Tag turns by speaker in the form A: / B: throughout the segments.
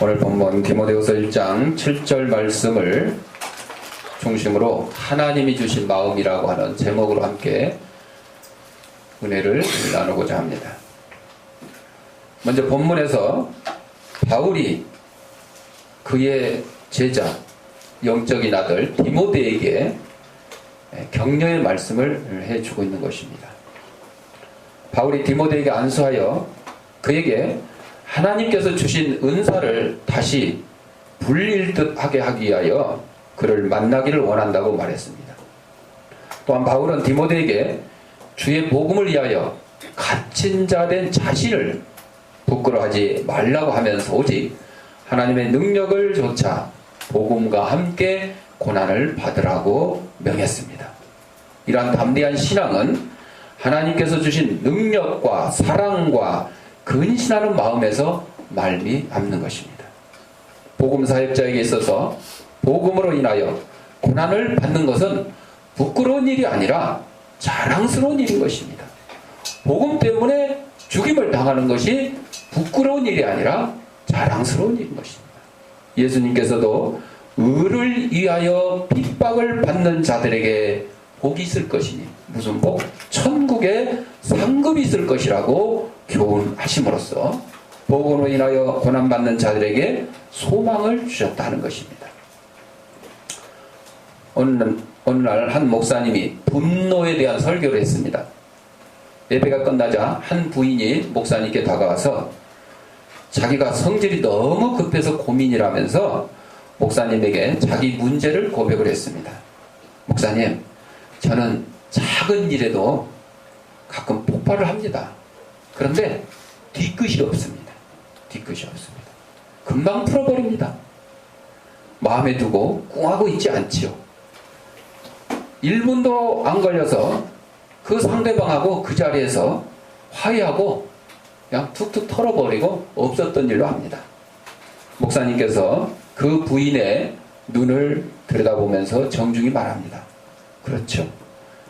A: 오늘 본문 디모데후서 1장 7절 말씀을 중심으로 하나님이 주신 마음이라고 하는 제목으로 함께 은혜를 나누고자 합니다. 먼저 본문에서 바울이 그의 제자, 영적인 아들 디모데에게 격려의 말씀을 해주고 있는 것입니다. 바울이 디모데에게 안수하여 그에게 하나님께서 주신 은사를 다시 불릴 듯 하게 하기 위하여 그를 만나기를 원한다고 말했습니다. 또한 바울은 디모데에게 주의 복음을 위하여 갇힌 자 된 자신을 부끄러워하지 말라고 하면서 오직 하나님의 능력을 조차 복음과 함께 고난을 받으라고 명했습니다. 이러한 담대한 신앙은 하나님께서 주신 능력과 사랑과 근신하는 마음에서 말미암는 것입니다. 복음 사역자에게 있어서 복음으로 인하여 고난을 받는 것은 부끄러운 일이 아니라 자랑스러운 일인 것입니다. 복음 때문에 죽임을 당하는 것이 부끄러운 일이 아니라 자랑스러운 일인 것입니다. 예수님께서도 의를 위하여 핍박을 받는 자들에게 복이 있을 것이니 무슨 복? 천국에 상급이 있을 것이라고 교훈하심으로써 복음으로 인하여 고난받는 자들에게 소망을 주셨다는 것입니다. 어느 날 한 목사님이 분노에 대한 설교를 했습니다. 예배가 끝나자 한 부인이 목사님께 다가와서 자기가 성질이 너무 급해서 고민이라면서 목사님에게 자기 문제를 고백을 했습니다. 목사님, 저는 작은 일에도 가끔 폭발을 합니다. 그런데 뒤끝이 없습니다. 뒤끝이 없습니다. 금방 풀어버립니다. 마음에 두고 꿍하고 있지 않지요. 1분도 안 걸려서 그 상대방하고 그 자리에서 화해하고 그냥 툭툭 털어버리고 없었던 일로 합니다. 목사님께서 그 부인의 눈을 들여다보면서 정중히 말합니다. 그렇죠.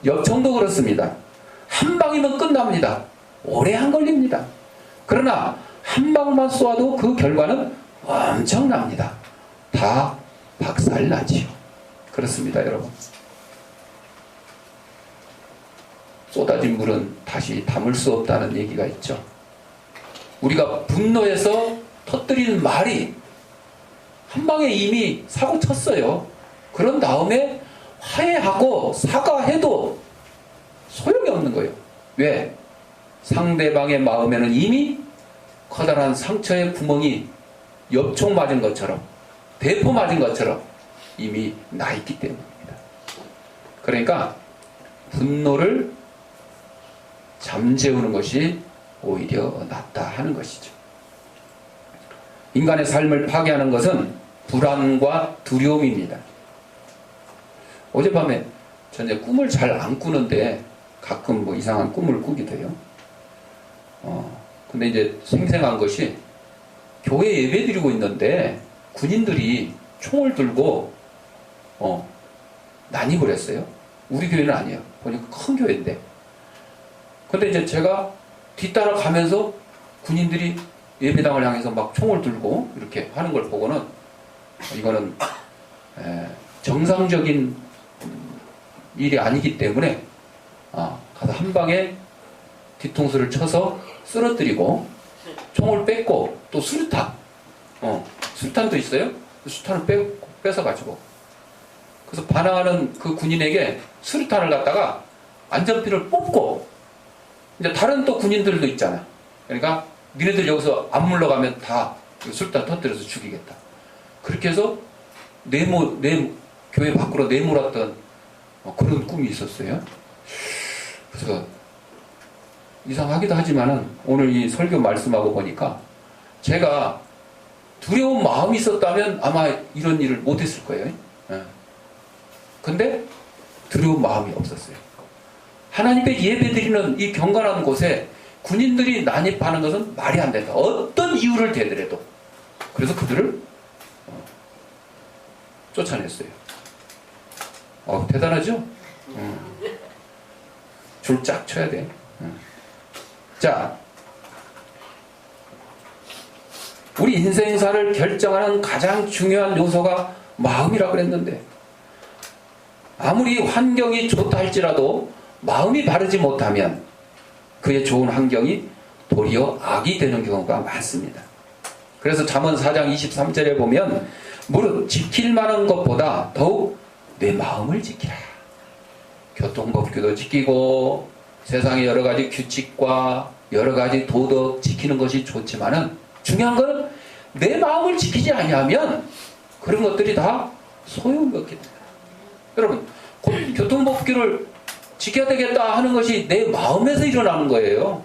A: 엽청도 그렇습니다. 한 방이면 끝납니다. 오래 안 걸립니다. 그러나 한 방만 쏘아도 그 결과는 엄청납니다. 다 박살나지요. 그렇습니다, 여러분. 쏟아진 물은 다시 담을 수 없다는 얘기가 있죠. 우리가 분노해서 터뜨리는 말이 한 방에 이미 사고 쳤어요. 그런 다음에 화해하고 사과해도 소용이 없는 거예요. 왜? 상대방의 마음에는 이미 커다란 상처의 구멍이 엽총 맞은 것처럼, 대포 맞은 것처럼 이미 나 있기 때문입니다. 그러니까 분노를 잠재우는 것이 오히려 낫다 하는 것이죠. 인간의 삶을 파괴하는 것은 불안과 두려움입니다. 어젯밤에 저는 꿈을 잘 안 꾸는데 가끔 뭐 이상한 꿈을 꾸기도 해요. 근데 이제 생생한 것이 교회 예배 드리고 있는데 군인들이 총을 들고 난입을 했어요. 우리 교회는 아니에요. 보니까 큰 교회인데. 근데 이제 제가 뒤따라 가면서 군인들이 예배당을 향해서 막 총을 들고 이렇게 하는 걸 보고는 이거는 정상적인 일이 아니기 때문에 가서 한 방에 뒤통수를 쳐서 쓰러뜨리고 총을 뺏고 또 수류탄 수류탄도 있어요. 수류탄을 뺏어가지고 그래서 반항하는 그 군인에게 수류탄을 갖다가 안전피를 뽑고 이제 다른 또 군인들도 있잖아. 그러니까 니네들 여기서 안 물러가면 다 수류탄 터뜨려서 죽이겠다. 그렇게 해서 교회 밖으로 내몰았던 그런 꿈이 있었어요. 그래서 이상하기도 하지만은 오늘 이 설교 말씀하고 보니까 제가 두려운 마음이 있었다면 아마 이런 일을 못했을 거예요. 근데 두려운 마음이 없었어요. 하나님께 예배드리는 이 경건한 곳에 군인들이 난입하는 것은 말이 안 된다. 어떤 이유를 대더라도. 그래서 그들을 쫓아냈어요. 대단하죠? 줄 쫙 쳐야 돼. 자, 우리 인생사를 결정하는 가장 중요한 요소가 마음이라 그랬는데, 아무리 환경이 좋다 할지라도 마음이 바르지 못하면 그의 좋은 환경이 도리어 악이 되는 경우가 많습니다. 그래서 잠언 4장 23절에 보면 무릇 지킬 만한 것보다 더욱 내 마음을 지키라. 교통법규도 지키고 세상의 여러 가지 규칙과 여러 가지 도덕 지키는 것이 좋지만은 중요한 것은 내 마음을 지키지 아니하면 그런 것들이 다 소용이 없게 됩니다. 여러분, 교통법규를 지켜야 되겠다 하는 것이 내 마음에서 일어나는 거예요.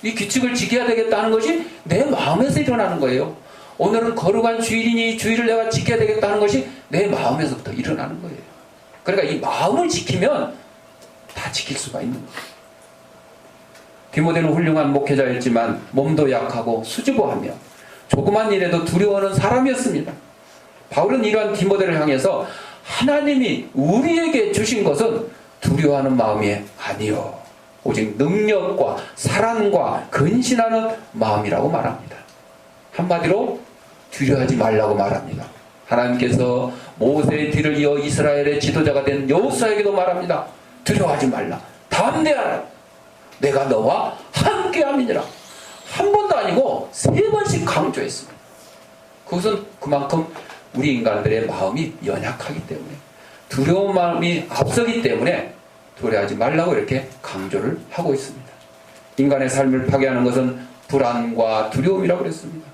A: 이 규칙을 지켜야 되겠다 하는 것이 내 마음에서 일어나는 거예요. 오늘은 거룩한 주일이니 주일을 내가 지켜야 되겠다 하는 것이 내 마음에서부터 일어나는 거예요. 그러니까 이 마음을 지키면 다 지킬 수가 있는 거예요. 디모데는 훌륭한 목회자였지만 몸도 약하고 수줍어하며 조그만 일에도 두려워하는 사람이었습니다. 바울은 이러한 디모데를 향해서 하나님이 우리에게 주신 것은 두려워하는 마음이 아니요 오직 능력과 사랑과 근신하는 마음이라고 말합니다. 한마디로 두려워하지 말라고 말합니다. 하나님께서 모세의 뒤를 이어 이스라엘의 지도자가 된 여호수아에게도 말합니다. 두려워하지 말라. 담대하라. 내가 너와 함께함이니라. 한 번도 아니고 3번씩 강조했습니다. 그것은 그만큼 우리 인간들의 마음이 연약하기 때문에, 두려운 마음이 앞서기 때문에 두려워하지 말라고 이렇게 강조를 하고 있습니다. 인간의 삶을 파괴하는 것은 불안과 두려움이라고 그랬습니다.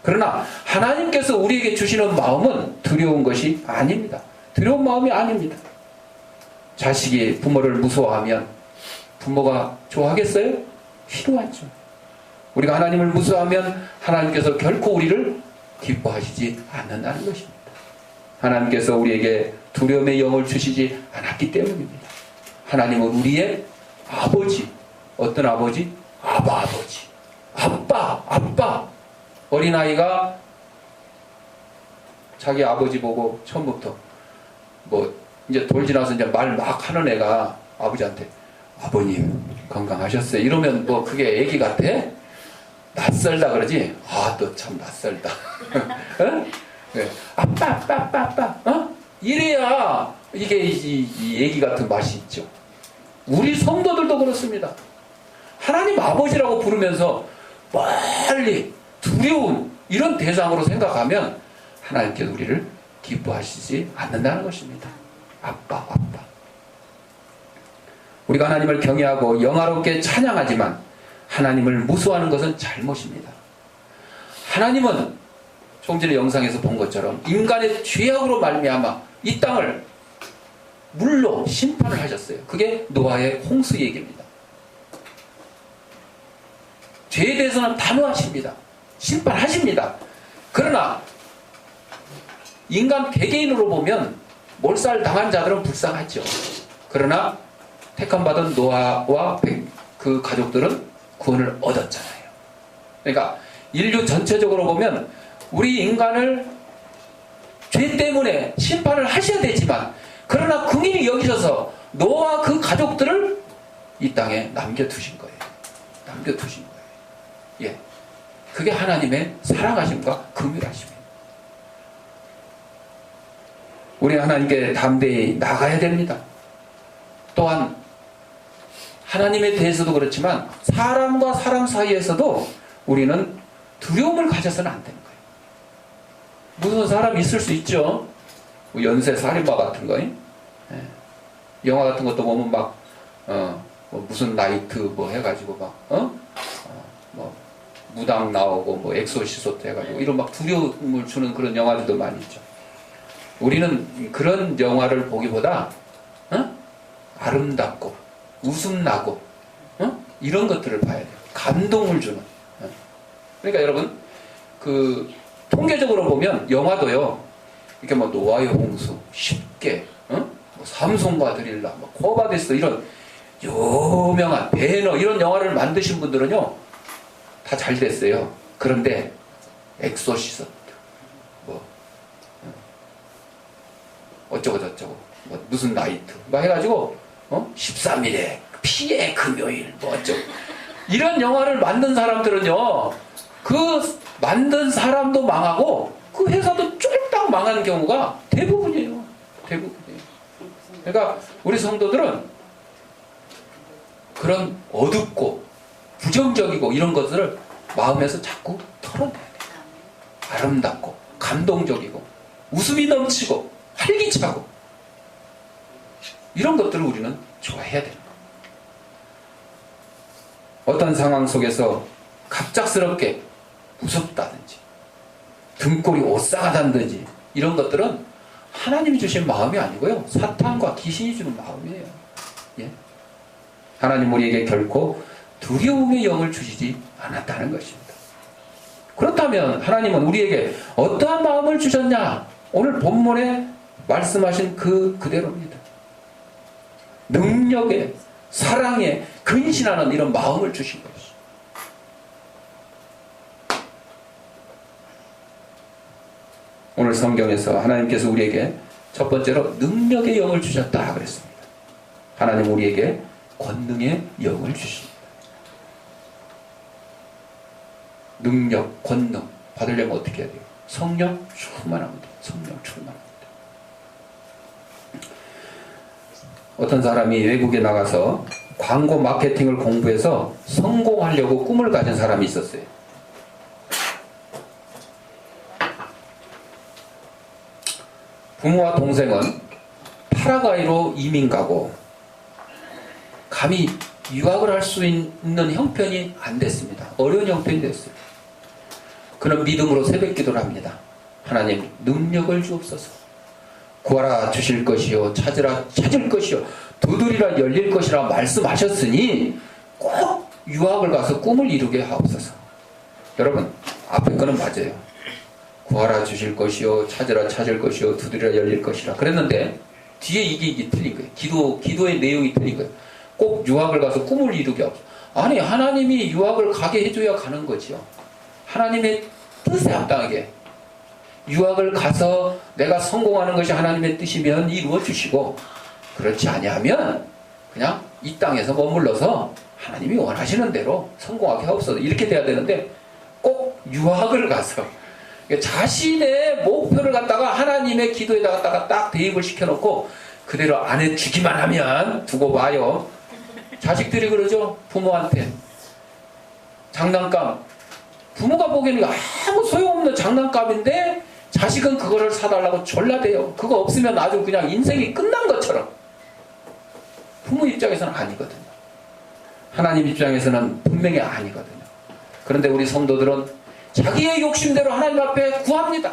A: 그러나 하나님께서 우리에게 주시는 마음은 두려운 것이 아닙니다. 두려운 마음이 아닙니다. 자식이 부모를 무서워하면 부모가 좋아하겠어요? 싫어하죠. 우리가 하나님을 무서워하면 하나님께서 결코 우리를 기뻐하시지 않는다는 것입니다. 하나님께서 우리에게 두려움의 영을 주시지 않았기 때문입니다. 하나님은 우리의 아버지. 어떤 아버지? 아버지. 아빠. 어린아이가 자기 아버지 보고 처음부터 이제 돌 지나서 이제 말 막 하는 애가 아버지한테 아버님 건강하셨어요? 이러면 그게 애기 같아? 낯설다 그러지? 또 참 낯설다. 어? 네. 아빠. 이래야 이게 이 애기 같은 맛이 있죠. 우리 성도들도 그렇습니다. 하나님 아버지라고 부르면서 빨리 두려운 이런 대상으로 생각하면 하나님께서 우리를 기뻐하시지 않는다는 것입니다. 아빠. 우리가 하나님을 경외하고 영화롭게 찬양하지만 하나님을 무서워하는 것은 잘못입니다. 하나님은 조금 전에 영상에서 본 것처럼 인간의 죄악으로 말미암아 이 땅을 물로 심판을 하셨어요. 그게 노아의 홍수 얘기입니다. 죄에 대해서는 단호하십니다. 심판하십니다. 그러나 인간 개개인으로 보면 몰살 당한 자들은 불쌍하죠. 그러나 택함받은 노아와 그 가족들은 구원을 얻었잖아요. 그러니까 인류 전체적으로 보면 우리 인간을 죄 때문에 심판을 하셔야 되지만, 그러나 긍휼히 여기셔서 노아와 그 가족들을 이 땅에 남겨두신 거예요. 예, 그게 하나님의 사랑하심과 긍휼하심입니다. 우리 하나님께 담대히 나가야 됩니다. 또한 하나님에 대해서도 그렇지만 사람과 사람 사이에서도 우리는 두려움을 가져서는 안 되는 거예요. 무서운 사람이 있을 수 있죠. 연쇄 살인마 같은 거. 영화 같은 것도 보면 무슨 나이트 해가지고 무당 나오고 엑소시스트 해가지고 이런 두려움을 주는 그런 영화들도 많이 있죠. 우리는 그런 영화를 보기보다 아름답고 웃음 나고 이런 것들을 봐야 돼요. 감동을 주는. 그러니까 여러분 통계적으로 보면 영화도요, 이렇게 노아의 홍수 쉽게 삼손과 드릴라 코바데스 이런 유명한 배너 이런 영화를 만드신 분들은요 다 잘 됐어요. 그런데 엑소시스트 어쩌고 저쩌고 무슨 나이트 해가지고 13일에 피해 금요일 어쩌고 이런 영화를 만든 사람들은요 그 만든 사람도 망하고 그 회사도 쫄딱 망하는 경우가 대부분이에요. 대부분이에요. 그러니까 우리 성도들은 그런 어둡고 부정적이고 이런 것들을 마음에서 자꾸 털어내야 돼요. 아름답고 감동적이고 웃음이 넘치고 활기차고 이런 것들을 우리는 좋아해야 됩니다. 어떤 상황 속에서 갑작스럽게 무섭다든지 등골이 오싹하다든지 이런 것들은 하나님이 주신 마음이 아니고요, 사탄과 귀신이 주는 마음이에요. 예? 하나님 우리에게 결코 두려움의 영을 주시지 않았다는 것입니다. 그렇다면 하나님은 우리에게 어떠한 마음을 주셨냐? 오늘 본문에 말씀하신 그대로입니다. 능력에, 사랑에 근신하는 이런 마음을 주신 것이죠. 오늘 성경에서 하나님께서 우리에게 첫 번째로 능력의 영을 주셨다 그랬습니다. 하나님 우리에게 권능의 영을 주십니다. 능력, 권능 받으려면 어떻게 해야 돼요? 성령 충만합니다. 성령 충만합니다. 어떤 사람이 외국에 나가서 광고 마케팅을 공부해서 성공하려고 꿈을 가진 사람이 있었어요. 부모와 동생은 파라과이로 이민 가고 감히 유학을 할 수 있는 형편이 안 됐습니다. 어려운 형편이 됐어요. 그는 믿음으로 새벽 기도를 합니다. 하나님 능력을 주옵소서. 구하라 주실 것이요, 찾으라 찾을 것이요, 두드리라 열릴 것이라 말씀하셨으니 꼭 유학을 가서 꿈을 이루게 하옵소서. 여러분 앞에 거는 맞아요. 구하라 주실 것이요, 찾으라 찾을 것이요, 두드리라 열릴 것이라 그랬는데 뒤에 이게 틀린 거예요. 기도의 내용이 틀린 거예요. 꼭 유학을 가서 꿈을 이루게 하옵소서. 아니 하나님이 유학을 가게 해줘야 가는 거지요. 하나님의 뜻에 합당하게 유학을 가서 내가 성공하는 것이 하나님의 뜻이면 이루어 주시고, 그렇지 아니하면 그냥 이 땅에서 머물러서 하나님이 원하시는 대로 성공하게 하옵소서. 이렇게 돼야 되는데 꼭 유학을 가서 자신의 목표를 갖다가 하나님의 기도에 갖다가 딱 대입을 시켜놓고 그대로 안 해주기만 하면 두고 봐요. 자식들이 그러죠. 부모한테 장난감, 부모가 보기에는 아무 소용없는 장난감인데 자식은 그거를 사달라고 졸라대요. 그거 없으면 아주 그냥 인생이 끝난 것처럼. 부모 입장에서는 아니거든요. 하나님 입장에서는 분명히 아니거든요. 그런데 우리 성도들은 자기의 욕심대로 하나님 앞에 구합니다.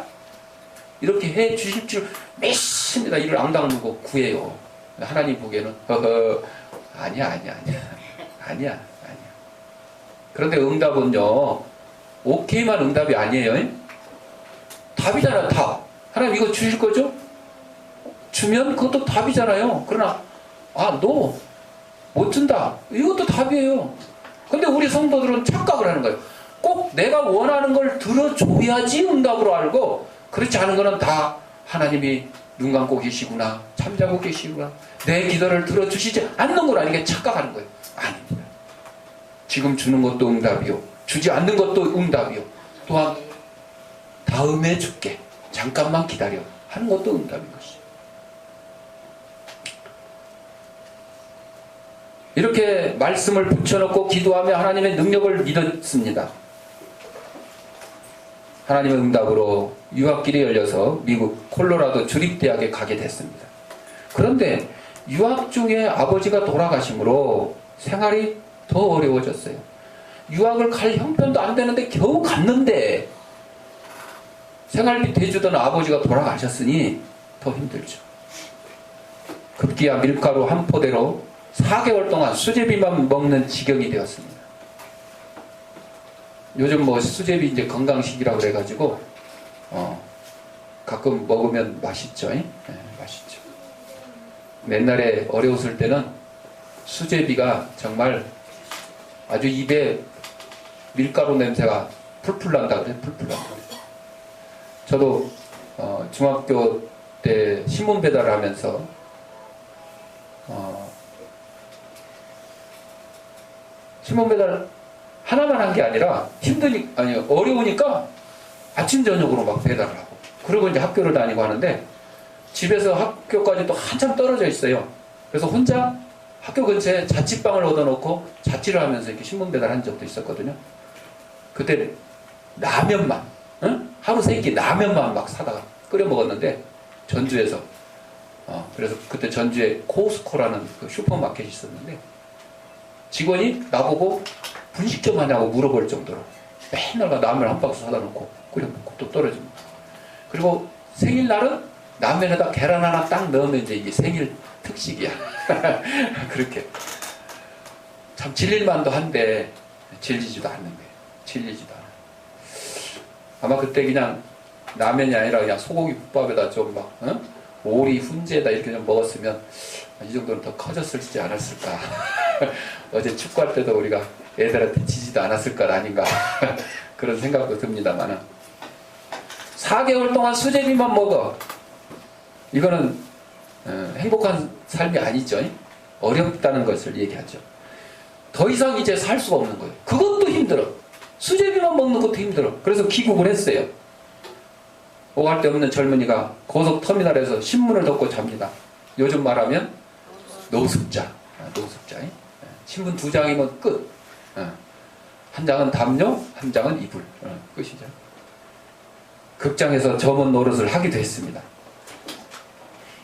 A: 이렇게 해 주실 줄 믿습니다. 이를 앙당물고 구해요. 하나님 보기에는 아니야. 그런데 응답은요, 오케이만 응답이 아니에요. 답이잖아요. 답. 하나님 이거 주실 거죠? 주면 그것도 답이잖아요. 그러나 너 못 준다. 이것도 답이에요. 근데 우리 성도들은 착각을 하는 거예요. 꼭 내가 원하는 걸 들어줘야지 응답으로 알고, 그렇지 않은 거는 다 하나님이 눈 감고 계시구나, 잠자고 계시구나, 내 기도를 들어주시지 않는구나, 이게 착각하는 거예요. 아닙니다. 지금 주는 것도 응답이요, 주지 않는 것도 응답이요, 또한 다음에 줄게, 잠깐만 기다려 하는 것도 응답인 것이죠. 이렇게 말씀을 붙여놓고 기도하며 하나님의 능력을 믿었습니다. 하나님의 응답으로 유학길이 열려서 미국 콜로라도 주립대학에 가게 됐습니다. 그런데 유학 중에 아버지가 돌아가심으로 생활이 더 어려워졌어요. 유학을 갈 형편도 안 되는데 겨우 갔는데 생활비 대주던 아버지가 돌아가셨으니 더 힘들죠. 급기야 밀가루 한 포대로 4개월 동안 수제비만 먹는 지경이 되었습니다. 요즘 수제비 이제 건강식이라고 그래가지고 가끔 먹으면 맛있죠. 네, 맛있죠. 옛날에 어려웠을 때는 수제비가 정말 아주 입에 밀가루 냄새가 풀풀 난다 그래. 풀풀 난다 그래. 저도 중학교 때 신문 배달을 하면서 신문 배달 하나만 한 게 아니라 어려우니까 아침 저녁으로 막 배달을 하고, 그리고 이제 학교를 다니고 하는데 집에서 학교까지 또 한참 떨어져 있어요. 그래서 혼자 학교 근처에 자취방을 얻어놓고 자취를 하면서 이렇게 신문 배달한 적도 있었거든요. 그때 라면만, 응? 하루 3끼 라면만 막 사다가 끓여 먹었는데, 전주에서. 그래서 그때 전주에 코스코라는 그 슈퍼마켓이 있었는데, 직원이 나보고 분식점 하냐고 물어볼 정도로 맨날 라면 한 박스 사다 놓고 끓여 먹고 또 떨어집니다. 그리고 생일날은 라면에다 계란 하나 딱 넣으면 이제 이게 생일 특식이야. 그렇게. 참 질릴만도 한데 질리지도 않는 거예요. 질리지도 않아. 아마 그때 그냥 라면이 아니라 그냥 소고기 국밥에다 좀 막, 오리 훈제에다 이렇게 좀 먹었으면 이 정도는 더 커졌을지 않았을까. 어제 축구할 때도 우리가 애들한테 지지도 않았을 것 아닌가. 그런 생각도 듭니다만은. 4개월 동안 수제비만 먹어. 이거는 행복한 삶이 아니죠. 어렵다는 것을 얘기하죠. 더 이상 이제 살 수가 없는 거예요. 그것도 힘들어. 수제비만 먹는 것도 힘들어. 그래서 귀국을 했어요. 오갈 데 없는 젊은이가 고속터미널에서 신문을 덮고 잡니다. 요즘 말하면 노숙자. 노숙자. 신문 2장이면 끝. 한 장은 담요, 한 장은 이불. 끝이죠. 극장에서 점원 노릇을 하기도 했습니다.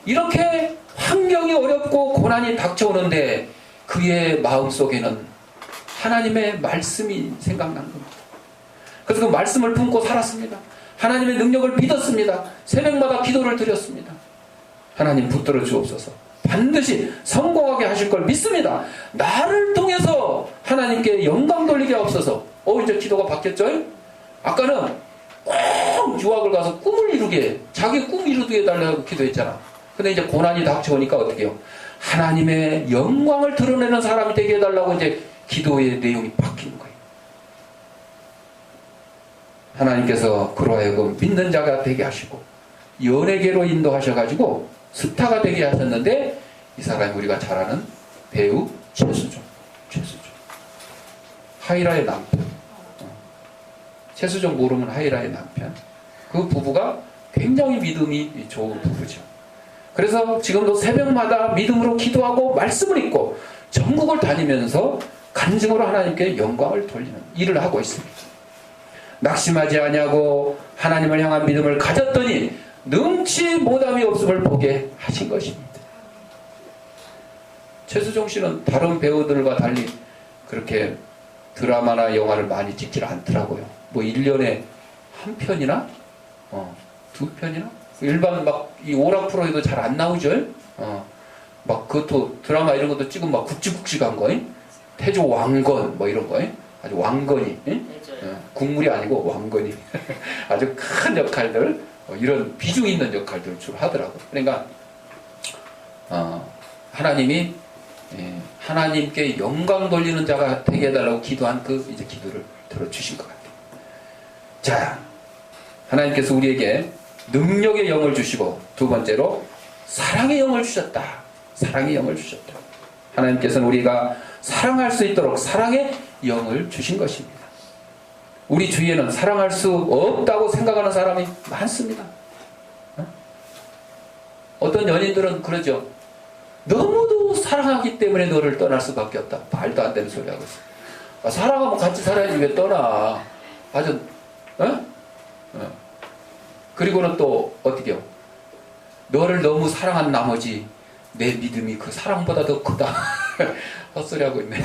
A: 이렇게 환경이 어렵고 고난이 닥쳐오는데 그의 마음속에는 하나님의 말씀이 생각난 겁니다. 그래서 그 말씀을 품고 살았습니다. 하나님의 능력을 믿었습니다. 새벽마다 기도를 드렸습니다. 하나님 붙들어 주옵소서. 반드시 성공하게 하실 걸 믿습니다. 나를 통해서 하나님께 영광 돌리게 하옵소서. 이제 기도가 바뀌었죠? 아까는 꼭 유학을 가서 꿈을 이루게, 자기 꿈 이루게 해달라고 기도했잖아. 근데 이제 고난이 닥쳐오니까 어떻게 해요? 하나님의 영광을 드러내는 사람이 되게 해달라고 이제 기도의 내용이 바뀌는 거예요. 하나님께서 그로 하여금 믿는 자가 되게 하시고 연예계로 인도하셔가지고 스타가 되게 하셨는데, 이 사람이 우리가 잘 아는 배우 최수종. 하이라의 남편. 최수종 모르면 하이라의 남편. 그 부부가 굉장히 믿음이 좋은 부부죠. 그래서 지금도 새벽마다 믿음으로 기도하고 말씀을 읽고 전국을 다니면서 간증으로 하나님께 영광을 돌리는 일을 하고 있습니다. 낙심하지 아니하고 하나님을 향한 믿음을 가졌더니 능치 못함이 없음을 보게 하신 것입니다. 최수종 씨는 다른 배우들과 달리 그렇게 드라마나 영화를 많이 찍질 않더라고요. 뭐 1년에 한 편이나 2편이나 일반 막 이 오락 프로에도 잘 안 나오죠. 막 그것도 드라마 이런 것도 찍으면 막 굵직굵직한 거, 태조 왕건 뭐 이런 거, 아주 왕건이, 국물이 아니고 왕건이 아주 큰 역할들, 이런 비중 있는 역할들을 주로 하더라고. 그러니까 하나님이 하나님께 영광 돌리는 자가 되게 해달라고 기도한 그 이제 기도를 들어주신 것 같아요. 자, 하나님께서 우리에게 능력의 영을 주시고, 두 번째로 사랑의 영을 주셨다. 사랑의 영을 주셨다. 하나님께서는 우리가 사랑할 수 있도록 사랑의 영을 주신 것입니다. 우리 주위에는 사랑할 수 없다고 생각하는 사람이 많습니다. 어떤 연인들은 그러죠. 너무도 사랑하기 때문에 너를 떠날 수밖에 없다. 말도 안 되는 소리 하고 있어. 사랑하면 같이 살아야지 왜 떠나. 아주 그리고는 또 어떻게 해요? 너를 너무 사랑한 나머지 내 믿음이 그 사랑보다 더 크다. 헛소리하고 있네.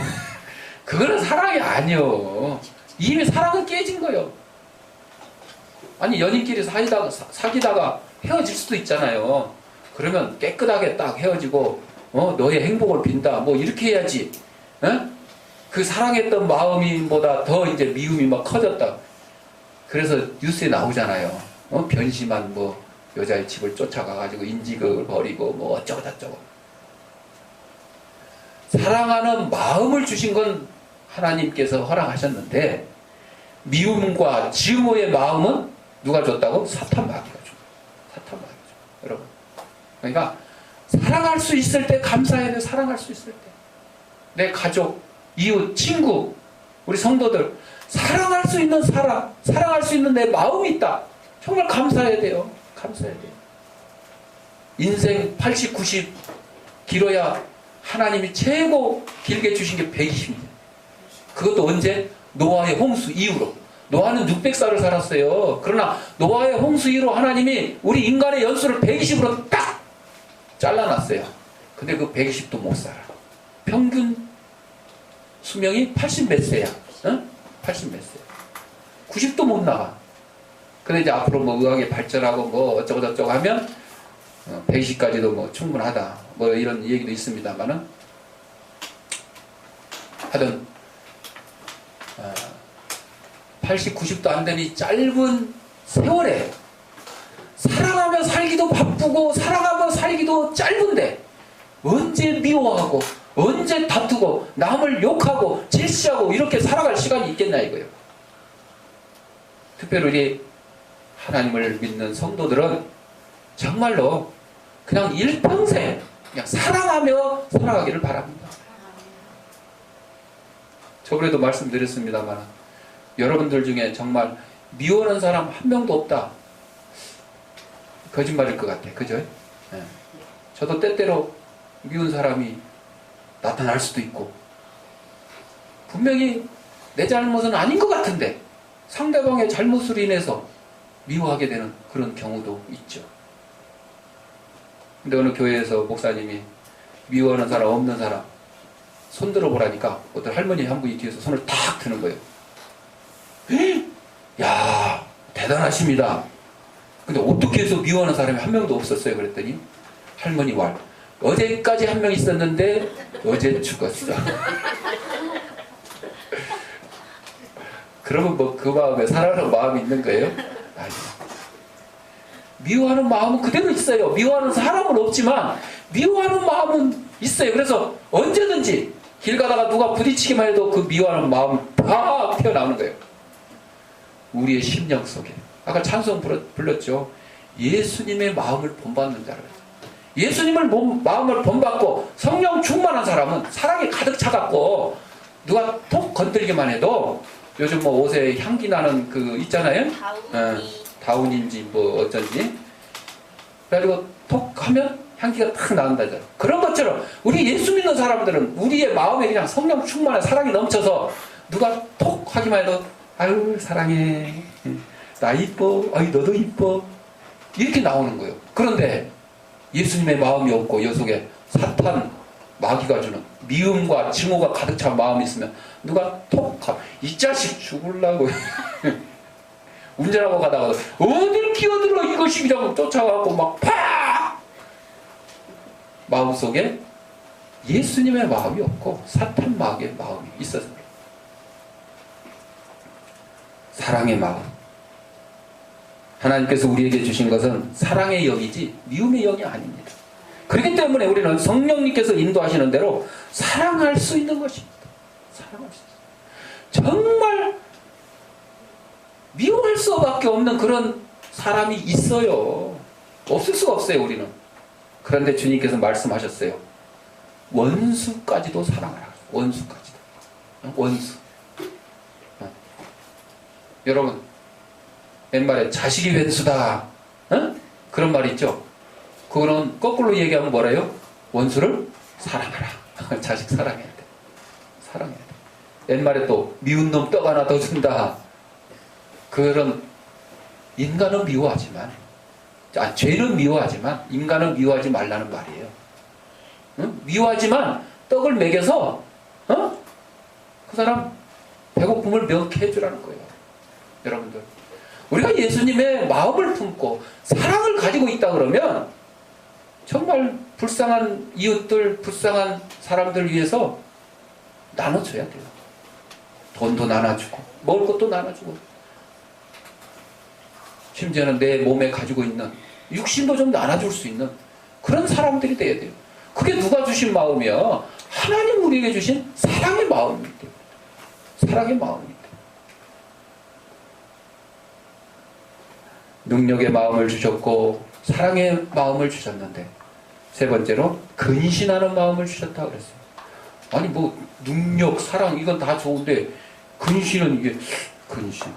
A: 그거는 사랑이 아니요. 이미 사랑은 깨진 거예요. 아니 연인끼리 사귀다가 헤어질 수도 있잖아요. 그러면 깨끗하게 딱 헤어지고 너의 행복을 빈다. 뭐 이렇게 해야지. 그 사랑했던 마음보다 더 이제 미움이 막 커졌다. 그래서 뉴스에 나오잖아요. 변심한 뭐 여자의 집을 쫓아가가지고 인지극을 벌이고 뭐 어쩌고 저쩌고. 사랑하는 마음을 주신 건 하나님께서 허락하셨는데, 미움과 증오의 마음은 누가 줬다고? 사탄 마귀가 줘. 사탄 마귀가 줘. 여러분. 그러니까 사랑할 수 있을 때 감사해야 돼. 사랑할 수 있을 때. 내 가족, 이웃, 친구, 우리 성도들 사랑할 수 있는 사람, 사랑할 수 있는 내 마음이 있다. 정말 감사해야 돼요. 감사해야 돼요. 인생 80, 90 길어야 하나님이 최고 길게 주신 게 120입니다. 그것도 언제? 노아의 홍수 이후로. 노아는 600살을 살았어요. 그러나 노아의 홍수 이후로 하나님이 우리 인간의 연수를 120으로 딱 잘라놨어요. 근데 그 120도 못 살아. 평균 수명이 80 몇 세야. 응? 80 몇 세. 90도 못 나가. 근데 이제 앞으로 뭐 의학이 발전하고 뭐 어쩌고저쩌고 하면 120까지도 뭐 충분하다. 뭐 이런 얘기도 있습니다만은 하여튼 80, 90도 안 되니 짧은 세월에 사랑하며 살기도 바쁘고 사랑하며 살기도 짧은데 언제 미워하고 언제 다투고 남을 욕하고 질시하고 이렇게 살아갈 시간이 있겠나 이거예요. 특별히 우리 하나님을 믿는 성도들은 정말로 그냥 일평생 그냥 사랑하며 살아가기를 바랍니다. 저번에도 말씀드렸습니다만 여러분들 중에 정말 미워하는 사람 한 명도 없다. 거짓말일 것 같아. 그죠? 네. 저도 때때로 미운 사람이 나타날 수도 있고 분명히 내 잘못은 아닌 것 같은데 상대방의 잘못으로 인해서 미워하게 되는 그런 경우도 있죠. 근데 어느 교회에서 목사님이 미워하는 사람 없는 사람 손 들어보라니까 어떤 할머니 한 분이 뒤에서 손을 탁 드는 거예요. 야 대단하십니다. 근데 어떻게 해서 미워하는 사람이 한 명도 없었어요. 그랬더니 할머니 말 어제까지 한 명 있었는데 어제 죽었어. 그러면 뭐 그 마음에 사랑하는 마음이 있는 거예요? 아니요. 미워하는 마음은 그대로 있어요. 미워하는 사람은 없지만 미워하는 마음은 있어요. 그래서 언제든지 길 가다가 누가 부딪히기만 해도 그 미워하는 마음이 다 튀어나오는 거예요. 우리의 심령 속에. 아까 찬송 불렀죠. 예수님의 마음을 본받는 자를. 예수님을 마음을 본받고 성령 충만한 사람은 사랑이 가득 차갖고 누가 톡 건드리기만 해도 요즘 뭐 옷에 향기 나는 그 있잖아요. 다운인지 뭐 어쩐지. 그래가지고 톡 하면 향기가 탁 나온다잖아. 그런 것처럼 우리 예수 믿는 사람들은 우리의 마음에 그냥 성령 충만한 사랑이 넘쳐서 누가 톡 하기만 해도 아유 사랑해. 나 이뻐. 아유 너도 이뻐. 이렇게 나오는 거예요. 그런데 예수님의 마음이 없고 여 속에 사탄 마귀가 주는 미움과 증오가 가득 찬 마음이 있으면 누가 톡 이 자식 죽을라고 운전하고 가다가 어딜 끼어들어 이것이 그냥 쫓아가고 막 팍 마음속에 예수님의 마음이 없고 사탄 마귀의 마음이 있어서 그래요. 사랑의 마음. 하나님께서 우리에게 주신 것은 사랑의 영이지 미움의 영이 아닙니다. 그렇기 때문에 우리는 성령님께서 인도하시는 대로 사랑할 수 있는 것입니다. 사랑할 수 있어요. 정말 미워할 수밖에 없는 그런 사람이 있어요. 없을 수가 없어요. 우리는. 그런데 주님께서 말씀하셨어요. 원수까지도 사랑하라. 원수까지도. 원수. 여러분 옛말에 자식이 왼수다. 그런 말 있죠. 그거는 거꾸로 얘기하면 뭐래요? 원수를 사랑하라. 자식 사랑해야 돼. 사랑해야 돼. 옛말에 또 미운 놈 떡 하나 더 준다. 그런 인간은 미워하지만 죄는 미워하지만 인간은 미워하지 말라는 말이에요. 미워하지만 떡을 먹여서 그 사람 배고픔을 명쾌 해주라는 거예요. 여러분들 우리가 예수님의 마음을 품고 사랑을 가지고 있다 그러면 정말 불쌍한 이웃들, 불쌍한 사람들 위해서 나눠줘야 돼요. 돈도 나눠주고 먹을 것도 나눠주고 심지어는 내 몸에 가지고 있는 육신도 좀 나눠줄 수 있는 그런 사람들이 돼야 돼요. 그게 누가 주신 마음이야? 하나님 우리에게 주신 사랑의 마음입니다. 사랑의 마음입니다. 능력의 마음을 주셨고 사랑의 마음을 주셨는데 세 번째로 근신하는 마음을 주셨다고 그랬어요. 아니 뭐 능력, 사랑 이건 다 좋은데 근신은 이게 근신.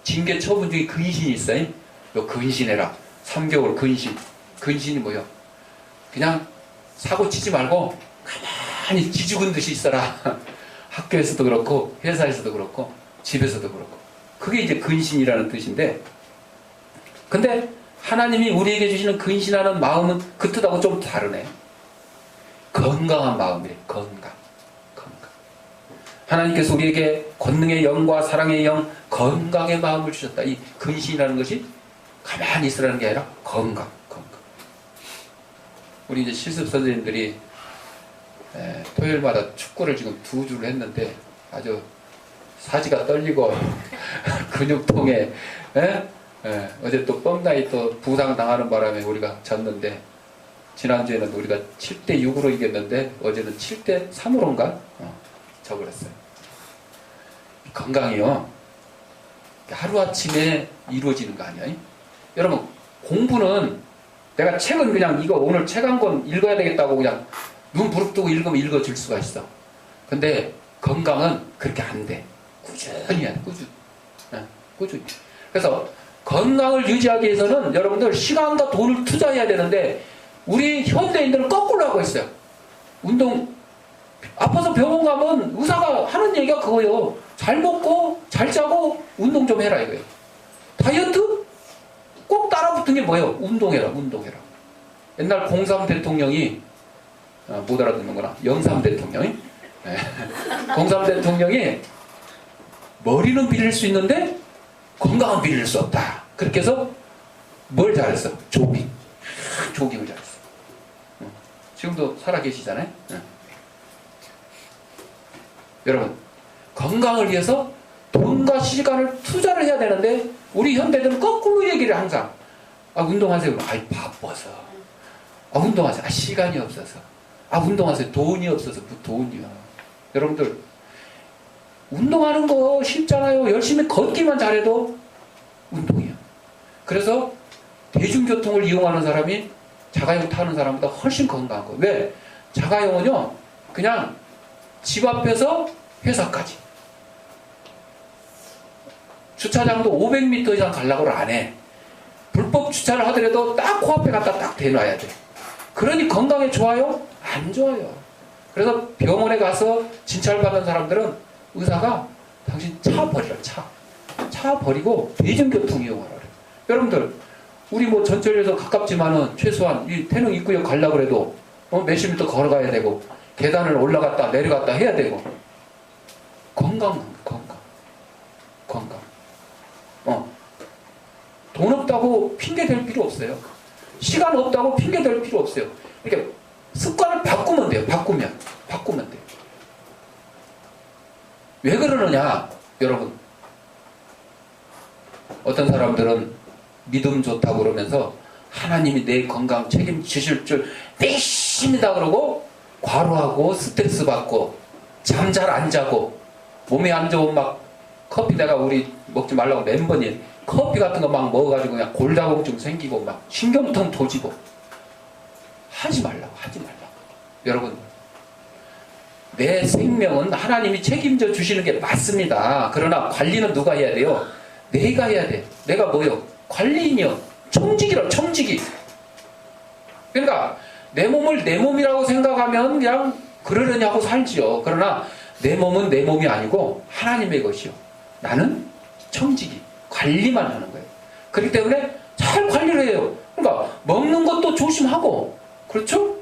A: 징계 처분 중에 근신이 있어요. 너 근신해라. 3개월 근신. 근신이 뭐야? 그냥 사고 치지 말고 가만히 기죽은 듯이 있어라. 학교에서도 그렇고 회사에서도 그렇고 집에서도 그렇고. 그게 이제 근신이라는 뜻인데, 근데 하나님이 우리에게 주시는 근신하는 마음은 그 뜻하고 좀 다르네. 건강한 마음이래. 건강. 하나님께서 우리에게 권능의 영과 사랑의 영, 건강의 마음을 주셨다. 이 근신이라는 것이 가만히 있으라는 게 아니라 건강. 우리 이제 실습 선생님들이 토요일마다 축구를 지금 2주를 했는데 아주 사지가 떨리고 근육통에 어제 또 뻥나이 또 부상 당하는 바람에 우리가 졌는데, 지난주에는 우리가 7대6으로 이겼는데 어제는 7대3으로인가 져버렸어요. 건강이요, 하루아침에 이루어지는 거 아니에요? 여러분, 공부는 내가 책은 그냥 이거 오늘 책 한 권 읽어야 되겠다고 그냥 눈 부릅뜨고 읽으면 읽어질 수가 있어. 근데 건강은 그렇게 안 돼. 꾸준히 해야 돼. 꾸준히. 그래서 건강을 유지하기 위해서는 여러분들 시간과 돈을 투자해야 되는데, 우리 현대인들은 거꾸로 하고 있어요. 운동, 아파서 병원 가면 의사가 하는 얘기가 그거예요. 잘 먹고 잘 자고 운동 좀 해라 이거예요. 다이어트? 꼭 따라붙은 게 뭐예요? 운동해라. 옛날 03 대통령이 못 알아듣는구나. 03 대통령이 03 대통령이 머리는 빌릴 수 있는데 건강은 빌릴 수 없다. 그렇게 해서 뭘 잘했어? 조깅을 잘했어. 지금도 살아계시잖아요. 여러분, 건강을 위해서 돈과 시간을 투자를 해야 되는데 우리 현대들은 거꾸로 얘기를 항상. 운동하세요. 바빠서. 운동하세요. 시간이 없어서. 운동하세요. 돈이 없어서. 돈이요. 여러분들, 운동하는 거 쉽잖아요. 열심히 걷기만 잘해도 운동이에요. 그래서 대중교통을 이용하는 사람이 자가용 타는 사람보다 훨씬 건강한 거예요. 왜? 자가용은요, 그냥 집 앞에서 회사까지. 주차장도 500m 이상 가려고 안 해. 불법 주차를 하더라도 딱 코앞에 갖다 딱 대놔야 돼. 그러니 건강에 좋아요? 안 좋아요. 그래서 병원에 가서 진찰받은 사람들은 의사가 당신 차 버리라, 차 버리고 대중교통 이용하라 그래요. 여러분들, 우리 뭐 전철에서 가깝지만은 최소한 이 태릉 입구역 가려고 해도 몇십 미터 걸어가야 되고 계단을 올라갔다 내려갔다 해야 되고. 건강. 돈 없다고 핑계 댈 필요 없어요. 시간 없다고 핑계 댈 필요 없어요. 이렇게 습관을 바꾸면 돼요. 바꾸면 돼요. 왜 그러느냐, 여러분. 어떤 사람들은 믿음 좋다고 그러면서 하나님이 내 건강 책임지실 줄 믿습니다 그러고 과로하고 스트레스 받고 잠 잘 안 자고 몸에 안 좋은 막 커피, 내가 우리 먹지 말라고 몇 번이 커피 같은 거 막 먹어가지고 그냥 골다공증 생기고 막 신경통 도지고. 하지 말라고. 여러분, 내 생명은 하나님이 책임져 주시는 게 맞습니다. 그러나 관리는 누가 해야 돼요? 내가 해야 돼. 내가 뭐요? 관리인이요. 청지기. 그러니까 내 몸을 내 몸이라고 생각하면 그냥 그러려냐고 살지요. 그러나 내 몸은 내 몸이 아니고 하나님의 것이요. 나는 청지기, 관리만 하는 거예요. 그렇기 때문에 잘 관리를 해요. 그러니까 먹는 것도 조심하고, 그렇죠?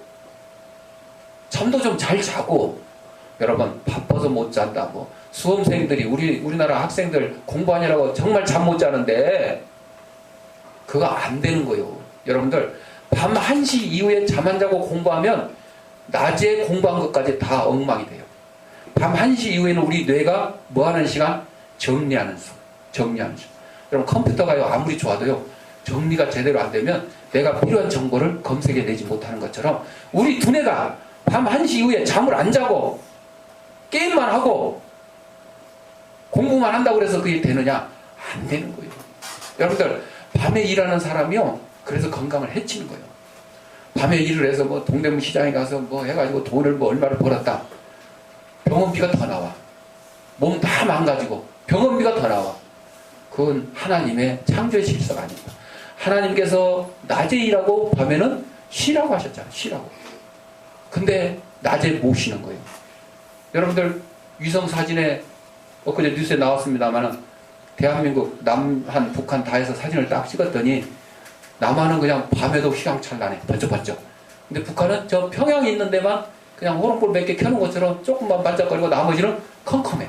A: 잠도 좀 잘 자고. 여러분, 바빠서 못 잔다. 수험생들이, 우리나라 학생들 공부하느라고 정말 잠 못 자는데 그거 안 되는 거예요. 여러분들, 밤 1시 이후에 잠 안 자고 공부하면 낮에 공부한 것까지 다 엉망이 돼요. 밤 1시 이후에는 우리 뇌가 뭐 하는 시간? 정리하는 시간. 여러분, 컴퓨터가요, 아무리 좋아도요, 정리가 제대로 안 되면 내가 필요한 정보를 검색해내지 못하는 것처럼 우리 두뇌가 밤 1시 이후에 잠을 안 자고 게임만 하고 공부만 한다고 해서 그게 되느냐? 안 되는 거예요. 여러분들, 밤에 일하는 사람이요, 그래서 건강을 해치는 거예요. 밤에 일을 해서 동대문 시장에 가서 해가지고 돈을 얼마를 벌었다. 병원비가 더 나와. 몸 다 망가지고 병원비가 더 나와. 그건 하나님의 창조의 질서가 아닙니다. 하나님께서 낮에 일하고 밤에는 쉬라고 하셨잖아요. 쉬라고. 근데 낮에 못 쉬는 거예요. 여러분들 위성 사진에 엊그제 뉴스에 나왔습니다만은 대한민국 남한 북한 다 해서 사진을 딱 찍었더니 남한은 그냥 밤에도 휘황찬란해 번쩍번쩍. 근데 북한은 저 평양에 있는 데만 그냥 호롱불 몇 개 켜놓은 것처럼 조금만 반짝거리고 나머지는 컴컴해.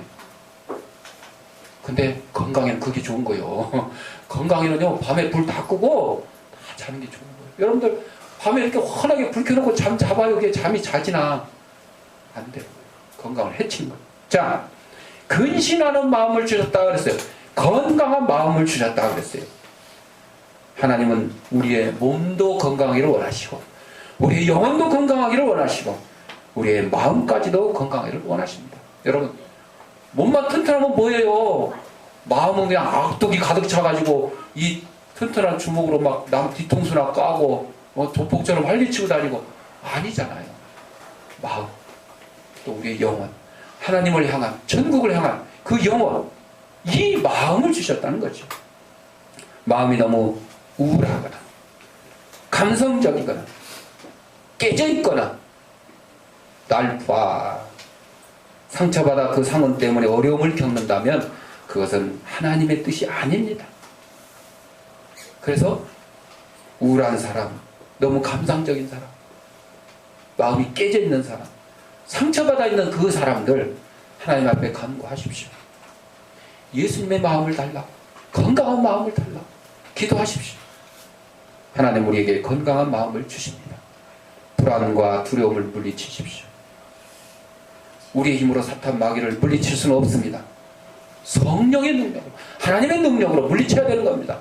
A: 근데 건강에는 그게 좋은 거예요. 건강에는요 밤에 불 다 끄고 다 자는 게 좋은 거예요. 여러분들 밤에 이렇게 환하게 불 켜놓고 잠 자봐요. 그게 잠이 자지나 안 돼요. 건강을 해치는 거예요. 자, 근신하는 마음을 주셨다 그랬어요. 건강한 마음을 주셨다 그랬어요. 하나님은 우리의 몸도 건강하기를 원하시고 우리의 영혼도 건강하기를 원하시고 우리의 마음까지도 건강하기를 원하십니다. 여러분 몸만 튼튼하면 뭐예요? 마음은 그냥 악독이 가득 차가지고 이 튼튼한 주먹으로 막 남 뒤통수나 까고 조폭처럼 활개치고 다니고 아니잖아요. 마음 또 우리의 영혼 하나님을 향한 천국을 향한 그 영혼 이 마음을 주셨다는 거죠. 마음이 너무 우울하거나 감성적이거나 깨져있거나 날 봐 상처받아 그 상흔 때문에 어려움을 겪는다면 그것은 하나님의 뜻이 아닙니다. 그래서 우울한 사람, 너무 감상적인 사람, 마음이 깨져있는 사람, 상처받아 있는 그 사람들 하나님 앞에 간구하십시오. 예수님의 마음을 달라, 건강한 마음을 달라 기도하십시오. 하나님 우리에게 건강한 마음을 주십니다. 불안과 두려움을 물리치십시오. 우리의 힘으로 사탄 마귀를 물리칠 수는 없습니다. 성령의 능력으로 하나님의 능력으로 물리쳐야 되는 겁니다.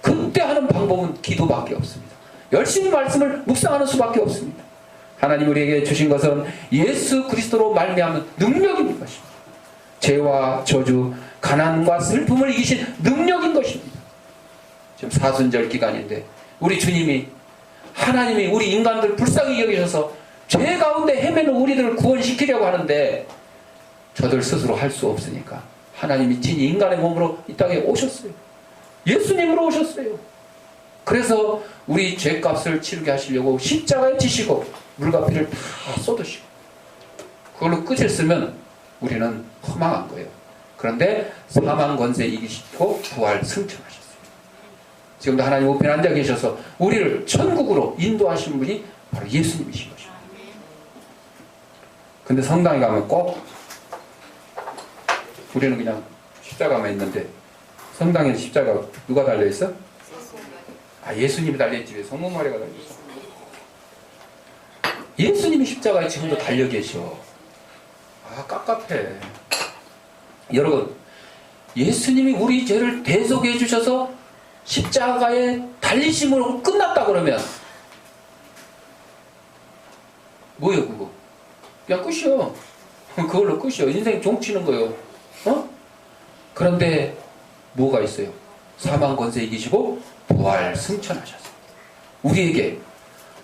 A: 그때 하는 방법은 기도밖에 없습니다. 열심히 말씀을 묵상하는 수밖에 없습니다. 하나님 우리에게 주신 것은 예수 그리스도로 말미암은 능력인 것입니다. 죄와 저주, 가난과 슬픔을 이기신 능력인 것입니다. 지금 사순절 기간인데 우리 주님이 하나님이 우리 인간들 불쌍히 여기셔서 죄 가운데 헤매는 우리들을 구원시키려고 하는데 저들 스스로 할 수 없으니까 하나님이 친히 인간의 몸으로 이 땅에 오셨어요. 예수님으로 오셨어요. 그래서 우리 죄값을 치르게 하시려고 십자가에 지시고 물과 피를 다 쏟으시고 그걸로 끝을 쓰면 우리는 허망한 거예요. 그런데 사망 권세 이기시고 부활 승천하셨어요. 지금도 하나님 우편에 앉아 계셔서 우리를 천국으로 인도하신 분이 바로 예수님이신 것입니다. 근데 성당에 가면 꼭 우리는 그냥 십자가만 있는데 성당에 십자가 누가 달려있어? 아 예수님이 달려있지 왜 성모 마리아가 달려있어? 예수님이 십자가에 지금도 달려 계셔. 아 깝깝해. 여러분 예수님이 우리 죄를 대속해 주셔서 십자가에 달리심으로 끝났다 그러면 뭐예요 그거? 그냥 끝이요. 그걸로 끝이요. 인생 종치는 거요. 그런데 뭐가 있어요? 사망 권세 이기시고 부활 승천하셨어요. 우리에게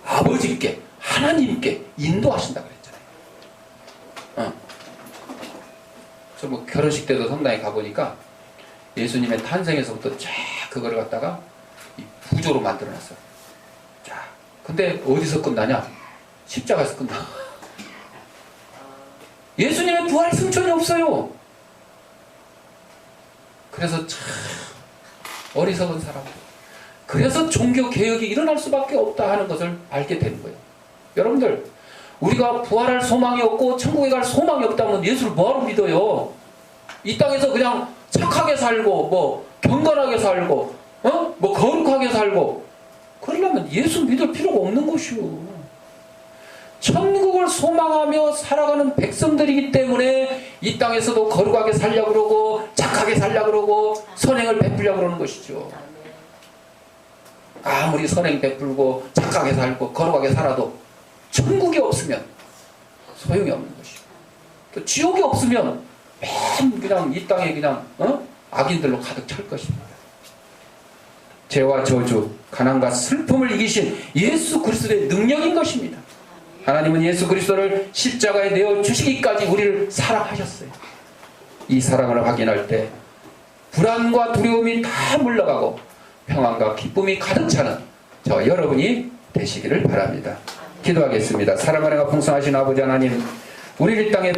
A: 아버지께 하나님께 인도하신다 그랬잖아요. 저 뭐 결혼식 때도 성당에 가보니까 예수님의 탄생에서부터 쫙 그거를 갖다가 이 부조로 만들어놨어요. 자, 근데 어디서 끝나냐? 십자가에서 끝나. 예수님의 부활 승천이 없어요. 그래서 참 어리석은 사람들. 그래서 종교 개혁이 일어날 수밖에 없다 하는 것을 알게 되는 거예요. 여러분들 우리가 부활할 소망이 없고 천국에 갈 소망이 없다면 예수를 뭐하러 믿어요? 이 땅에서 그냥 착하게 살고 뭐 경건하게 살고 뭐 거룩하게 살고 그러려면 예수 믿을 필요가 없는 것이요. 천국을 소망하며 살아가는 백성들이기 때문에 이 땅에서도 거룩하게 살려고 그러고 착하게 살려고 그러고 선행을 베풀려고 그러는 것이죠. 아무리 선행 베풀고 착하게 살고 거룩하게 살아도 천국이 없으면 소용이 없는 것이죠. 또 지옥이 없으면 맨 그냥 이 땅에 그냥 악인들로 가득 찰 것입니다. 죄와 저주, 가난과 슬픔을 이기신 예수 그리스도의 능력인 것입니다. 하나님은 예수 그리스도를 십자가에 내어 주시기까지 우리를 사랑하셨어요. 이 사랑을 확인할 때 불안과 두려움이 다 물러가고 평안과 기쁨이 가득 차는 저 여러분이 되시기를 바랍니다. 기도하겠습니다. 사랑하는 풍성하신 아버지 하나님, 우리 이 땅에